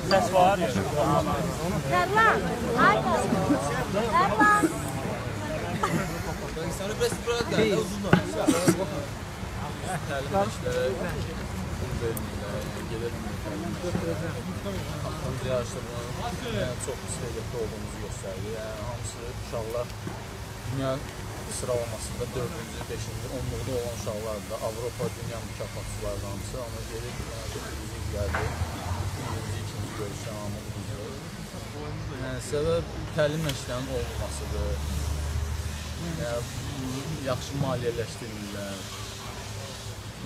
Ses var ya. Erlan, haydi. Erlan. Sana biraz burada uzunlar. Aklımız yarışda çok istedikli olduğumuzu gösterdi. Yani hamısı uşaqlar dünya sıralamasında 4-cü, 5-ci, 10-luqda olan uşaqlar da Avropa dünya mükafatçıları hamısı. Ama gelib bizi gəldi. Birinci, ikinci görüşən hamı uduzdur. Yəni səbəb təlim məşqlərinin olmamasıdır. Yaxşı maliyyələşdirirlər.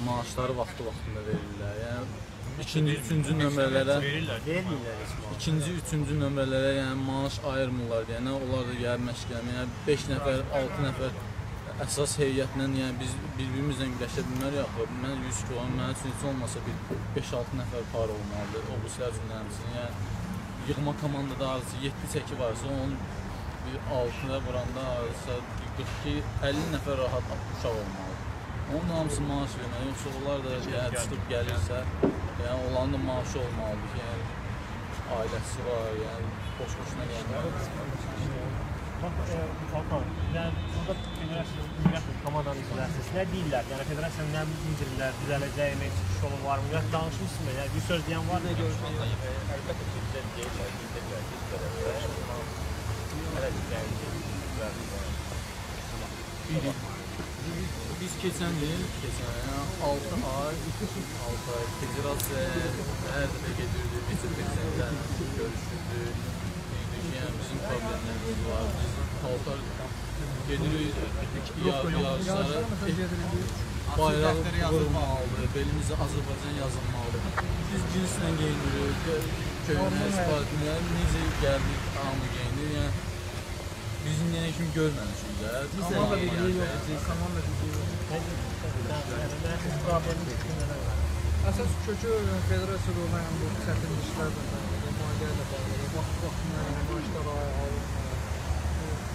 Maaşları vaxtında verirlər. Yəni ikinci, üçüncü nömrələrə yəni maaş ayırmırlar. Yəni onlar da gəlib məşqləmə. Yəni 5 nəfər, 6 nəfər əsas heyətlə, yəni biz bir-birimizlə güləşə bilmərik axı. Mən 100 kilo, mənim üçün heç olmasa bir 5-6 nəfər par olmalıdır. O bu sizlər üçün həmçinin. Yəni yığma komandada arası 7 çəki varsa, onun bir 6-ya vuranda arası 42-50 nəfər rahat uşaq olmalıdır. Onun da hamısı maaş verməli. Yoxsa onlar da çıxıb gəlirsə, yəni onların da maaşı olmalıdır ki, yəni ailəsi var, yəni boş-boşuna gəlmir. Yəni burada federasiya komandanı izlərsiniz. Nə deyirlər? Yəni federasiya nə bildirirlər? Düzələcəyimi, çıxış yolu varmı? Ya danışmışsınız mı? Yəni bir söz deyən var mı? Əlbəttə ki, bizdən deyirlər, Biz keçən il, 6 ay federasiya hər dəfə gedirdi, vitse-prezidentlərlə görüşürdük. Yəni bizim problemlərimiz var. Biz paltar gedirik, yarışlara bayraq vurmalıdır, belimizə Azərbaycan yazılmalıdır. Biz cinslə geyinirik, köynək, spartilər, necə gəldik, hamı geyinir. Yəni bizim yenə kimi görməmişik də. Komanda birliyi yoxdur, komanda birliyi yoxdur. Əsas kökü federasiyada olan bu çətin işlərlə bağlı, maliyyə ilə bağlı, vaxt-vaxtına maaşlar alınmalı.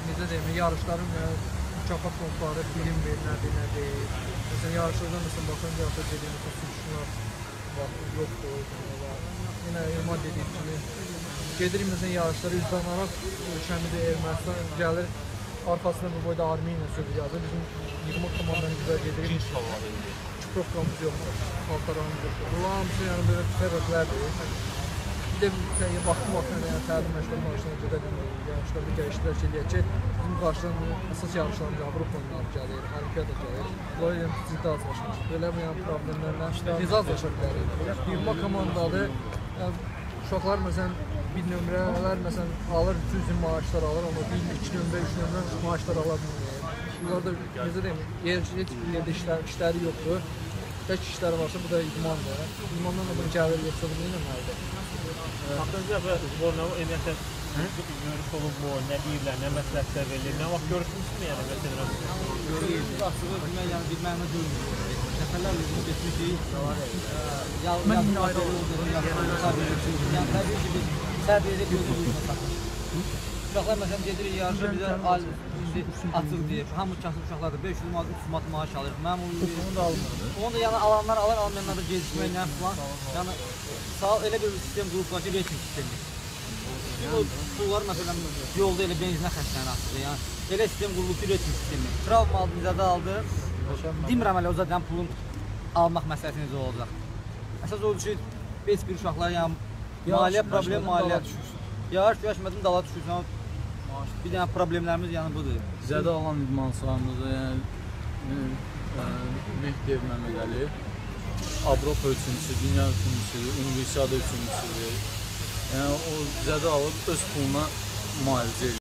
Necə deyim, yarışların mükafat fondları bilim verilmədi, nə deyil. Məsələn, yarışlardan baxın, yarışda dediyimiz sürüşlər yoxdur. Yine Yılmaz dediğim gibi gedirik mesela yarışlara %10'lara ölçəmidir, Ermənistan gəlir arkasında bu boyda Armeniya sözü yazır. Bizim yığma komandanı güzel gedirik. Hiç programımız yoktur. Paltaramız yoktur. Bunlar hamısı yani böyle sebeplerdir. Bir de vaxtı-vaxtına yani təlim məşqləri maaşlarına gedə bilmirik. Yarışlarda gəlişlər eləyək ki, bizim qarşıdan əsas yarışlarımız Avropa oyunları gəlir, Olimpiyada gəlir. Bunlar yəni ciddi azlaşmışıq. Belə bu yəni problemlərlə necə azlaşa bilərik? Yığma komandadır. Uşaqlar məsələn bir nömrələr məsələn alır, 300 maaşlar alır, amma 1, 2 nömrə, 3 nömrə maaşlar ala bilmir. Bunlar da necə deyim, heç bir yerdə işləri yoxdur. Tək işləri varsa bu da idmandır. İdmandan da bunu gəlir yoxsa bunu nə məlidir? Vaxtınızda Borneo ümumiyyətlə görüş olub mu, nə deyirlər, nə məsləhətlər verilir, nə vaxt görüşmüşsünüz yəni məsələn? Görüşümüz açığı yəni bir mənə duymuyor. Nəfərlərlə biz getmişik. Mən yine ayrı olduğunu yapmışıq. Yəni təbii ki biz səbirli gözümüzlə saxlayırıq. Uşaqlar məsələn gedirik yarışa bizə açıq deyir. Hamı kasıb uşaqlardır. 500 manat, 300 manat maaş alır. Mən onu da almıyorum. Onu da yəni alanlar alır, almayanlar da gecikməklə falan. Yəni sağ elə bir sistem qruplar ki, reyting sistemi. Bu pullar məsələn yolda elə benzinə xərclənir açıqdır. Yəni elə sistem qurulub ki, reyting sistemi. Travma aldı, bizədə aldı. Demirəm hələ o zaten pulun almaq məsələsi necə olacaq. Əsas odur ki, heç bir uşaqlar yəni maliyyə problem, maliyyə düşür. Yarış görüşmədim, dala düşürsən. Bir dənə problemlərimiz yəni budur. Zədə alan idmançılarımızda yəni Mehdiyev Məhəmməd Əli Avropa üçüncüsü, dünya üçüncüsü, Universiada üçüncüsüdür. Yəni o zədə alıb öz puluna müalicə edir.